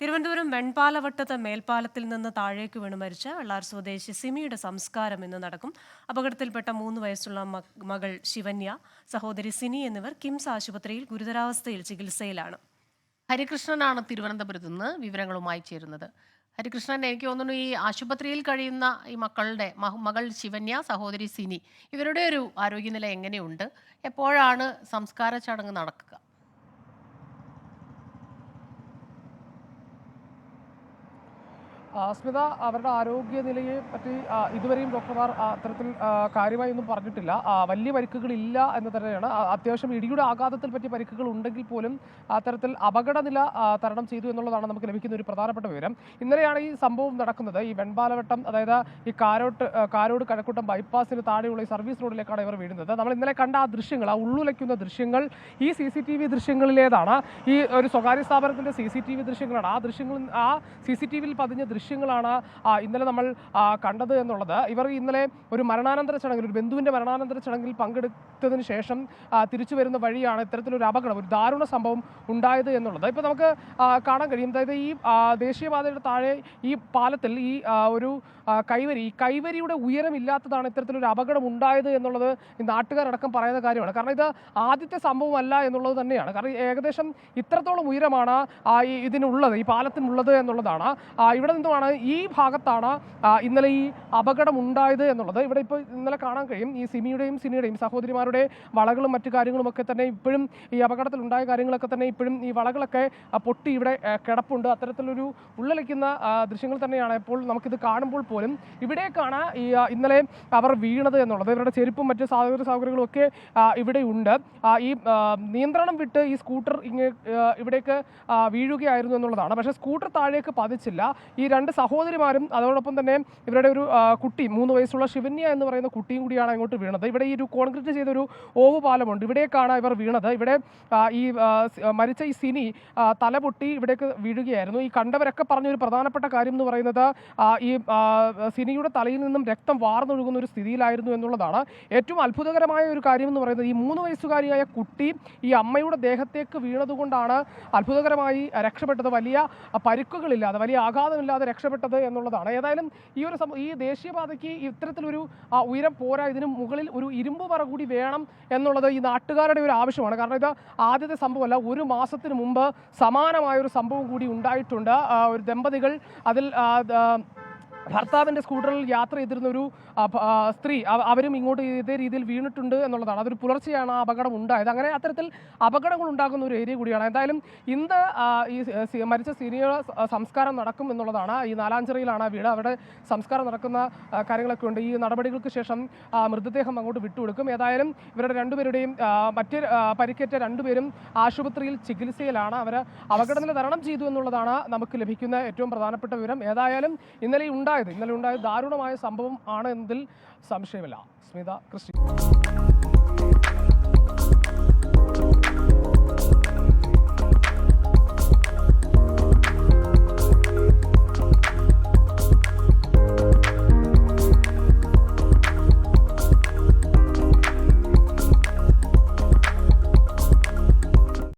തിരുവനന്തപുരം വെൺപാലവട്ടത്ത് മേൽപ്പാലത്തിൽ നിന്ന് താഴേക്ക് വീണ് മരിച്ച വെള്ളാർ സ്വദേശി സിമിയുടെ സംസ്കാരം ഇന്ന് നടക്കും. അപകടത്തിൽപ്പെട്ട 3 വയസ്സുള്ള മകൾ ശിവന്യ, സഹോദരി സിനി എന്നിവർ കിംസ് ആശുപത്രിയിൽ ഗുരുതരാവസ്ഥയിൽ ചികിത്സയിലാണ്. ഹരികൃഷ്ണനാണ് തിരുവനന്തപുരത്ത് നിന്ന് വിവരങ്ങളുമായി ചേരുന്നത്. ഹരികൃഷ്ണൻ, എനിക്ക് തോന്നുന്നു ഈ ആശുപത്രിയിൽ കഴിയുന്ന ഈ മകൾ ശിവന്യ, സഹോദരി സിനി, ഇവരുടെ ഒരു ആരോഗ്യനില എങ്ങനെയുണ്ട്? എപ്പോഴാണ് സംസ്കാര ചടങ്ങ് നടക്കുക? സ്മിത, അവരുടെ ആരോഗ്യനിലയെ പറ്റി ഇതുവരെയും ഡോക്ടർമാർ അത്തരത്തിൽ കാര്യമായി ഒന്നും പറഞ്ഞിട്ടില്ല. വലിയ പരിക്കുകളില്ല എന്ന് തന്നെയാണ്. അത്യാവശ്യം ഇടിയുടെ ആഘാതത്തിൽ പറ്റിയ പരിക്കുകൾ ഉണ്ടെങ്കിൽ പോലും അത്തരത്തിൽ അപകടനില തരണം ചെയ്തു എന്നുള്ളതാണ് നമുക്ക് ലഭിക്കുന്ന ഒരു പ്രധാനപ്പെട്ട വിവരം. ഇന്നലെയാണ് ഈ സംഭവം നടക്കുന്നത്. ഈ വെൺപാലവട്ടം, അതായത് ഈ കാരോട് കഴക്കൂട്ടം ബൈപ്പാസിന് താഴെയുള്ള ഈ സർവീസ് റോഡിലേക്കാണ് ഇവർ വീഴുന്നത്. നമ്മൾ ഇന്നലെ കണ്ട ആ ദൃശ്യങ്ങൾ, ആ ഉള്ളുലയ്ക്കുന്ന ദൃശ്യങ്ങൾ ഈ CCTV ദൃശ്യങ്ങളിലേതാണ്. ഈ ഒരു സ്വകാര്യ സ്ഥാപനത്തിൻ്റെ CCTV ദൃശ്യങ്ങളാണ്. ആ CCTVയിൽ പതിഞ്ഞ ദൃശ്യങ്ങളാണ് ഇന്നലെ നമ്മൾ കണ്ടത് എന്നുള്ളത്. ഇവർ ഇന്നലെ ഒരു മരണാനന്തര ചടങ്ങിൽ, ഒരു ബന്ധുവിൻ്റെ മരണാനന്തര ചടങ്ങിൽ പങ്കെടുത്തതിന് ശേഷം തിരിച്ചു വരുന്ന വഴിയാണ് ഇത്തരത്തിലൊരു അപകടം, ഒരു ദാരുണ സംഭവം ഉണ്ടായത് എന്നുള്ളത്. ഇപ്പോൾ നമുക്ക് കാണാൻ കഴിയും. അതായത് ഈ ദേശീയപാതയുടെ താഴെ ഈ പാലത്തിൽ ഈ ഒരു കൈവരിയുടെ ഉയരമില്ലാത്തതാണ് ഇത്തരത്തിലൊരു അപകടം ഉണ്ടായത് എന്നുള്ളത് ഈ നാട്ടുകാരടക്കം പറയുന്ന കാര്യമാണ്. കാരണം ഇത് ആദ്യത്തെ സംഭവമല്ല എന്നുള്ളത് തന്നെയാണ്. കാരണം ഏകദേശം ഇത്രത്തോളം ഉയരമാണ് ഇതിനുള്ളത്, ഈ പാലത്തിനുള്ളത് എന്നുള്ളതാണ്. ഇവിടെ നിന്നുമാണ്, ഈ ഭാഗത്താണ് ഇന്നലെ ഈ അപകടം ഉണ്ടായത് എന്നുള്ളത്. ഇവിടെ ഇപ്പോൾ ഇന്നലെ കാണാൻ കഴിയും. ഈ സിനിയുടെയും സഹോദരിമാരുടെ വളകളും മറ്റു കാര്യങ്ങളുമൊക്കെ തന്നെ ഇപ്പോഴും, ഈ അപകടത്തിൽ ഉണ്ടായ കാര്യങ്ങളൊക്കെ തന്നെ ഇപ്പോഴും ഈ വളകളൊക്കെ പൊട്ടി ഇവിടെ കിടപ്പുണ്ട്. അത്തരത്തിലൊരു ഉള്ളിലയ്ക്കുന്ന ദൃശ്യങ്ങൾ തന്നെയാണ് ഇപ്പോൾ നമുക്കിത് കാണുമ്പോൾ പോലും. ഇവിടേക്കാണ് ഈ ഇന്നലെ അവർ വീണത് എന്നുള്ളത്. ഇവരുടെ ചെരുപ്പും മറ്റ് സാഹചര്യങ്ങളും ഒക്കെ ഇവിടെയുണ്ട്. ഈ നിയന്ത്രണം വിട്ട് ഈ സ്കൂട്ടർ ഇവിടേക്ക് വീഴുകയായിരുന്നു എന്നുള്ളതാണ്. പക്ഷേ സ്കൂട്ടർ താഴേക്ക് പതിച്ചില്ല. ഈ 2 സഹോദരിമാരും അതോടൊപ്പം തന്നെ ഇവരുടെ ഒരു കുട്ടി, 3 വയസ്സുള്ള ശിവന്യ എന്ന് പറയുന്ന കുട്ടിയും കൂടിയാണ് അങ്ങോട്ട് വീണത്. ഇവിടെ ഈ ഒരു കോൺക്രീറ്റ് ചെയ്തൊരു ഓവ് പാലമുണ്ട്, ഇവിടേക്കാണ് ഇവർ വീണത്. ഇവിടെ ഈ മരിച്ച ഈ സിനി തലപൊട്ടി ഇവിടേക്ക് വീഴുകയായിരുന്നു. ഈ കണ്ടവരൊക്കെ പറഞ്ഞൊരു പ്രധാനപ്പെട്ട കാര്യം എന്ന് പറയുന്നത് ഈ സിനിയുടെ തലയിൽ നിന്നും രക്തം വാർന്നൊഴുകുന്ന ഒരു സ്ഥിതിയിലായിരുന്നു എന്നുള്ളതാണ്. ഏറ്റവും അത്ഭുതകരമായ ഒരു കാര്യം എന്ന് പറയുന്നത്, ഈ 3 വയസ്സുകാരിയായ കുട്ടി ഈ അമ്മയുടെ ദേഹത്തേക്ക് വീണതുകൊണ്ടാണ് അത്ഭുതകരമായി രക്ഷപ്പെട്ടത്. വലിയ പരിക്കുകളില്ലാതെ, വലിയ ആഘാതമില്ലാതെ രക്ഷപ്പെട്ടത് എന്നുള്ളതാണ്. ഏതായാലും ഈ ദേശീയപാതയ്ക്ക് ഇത്തരത്തിലൊരു ഉയരം പോരാ, ഇതിന് മുകളിൽ ഒരു ഇരുമ്പ് പറ കൂടി വേണം എന്നുള്ളത് ഈ നാട്ടുകാരുടെ ഒരു ആവശ്യമാണ്. കാരണം ഇത് ആദ്യത്തെ സംഭവമല്ല. 1 മാസത്തിന് മുമ്പ് സമാനമായൊരു സംഭവം കൂടി ഉണ്ടായിട്ടുണ്ട്. ഒരു ദമ്പതികൾ, അതിൽ ഭർത്താവിൻ്റെ സ്കൂട്ടറിൽ യാത്ര ചെയ്തിരുന്ന ഒരു സ്ത്രീ, അവരും ഇങ്ങോട്ട് ഇതേ രീതിയിൽ വീണിട്ടുണ്ട് എന്നുള്ളതാണ്. അതൊരു പുലർച്ചെയാണ് ആ അപകടം ഉണ്ടായത്. അങ്ങനെ അത്തരത്തിൽ അപകടങ്ങൾ ഉണ്ടാകുന്ന ഒരു ഏരിയ കൂടിയാണ്. എന്തായാലും ഇന്ന് ഈ മരിച്ച സീനിയർ സംസ്കാരം നടക്കും എന്നുള്ളതാണ്. ഈ നാലാഞ്ചിറയിലാണ് വീട്. അവിടെ സംസ്കാരം നടക്കുന്ന കാര്യങ്ങളൊക്കെ ഉണ്ട്. ഈ നടപടികൾക്ക് ശേഷം മൃതദേഹം അങ്ങോട്ട് വിട്ടുകൊടുക്കും. ഏതായാലും ഇവരുടെ 2 പേരുടെയും മറ്റ് പരിക്കേറ്റ 2 പേരും ആശുപത്രിയിൽ ചികിത്സയിലാണ്. അവർ അപകടനില തരണം ചെയ്തു എന്നുള്ളതാണ് നമുക്ക് ലഭിക്കുന്ന ഏറ്റവും പ്രധാനപ്പെട്ട വിവരം. ഏതായാലും ഇന്നലെ ഉണ്ടായ ദാരുണമായ സംഭവം ആണ് എന്നതിൽ സംശയമില്ല. സ്മിത, ക്രിസ്റ്റി.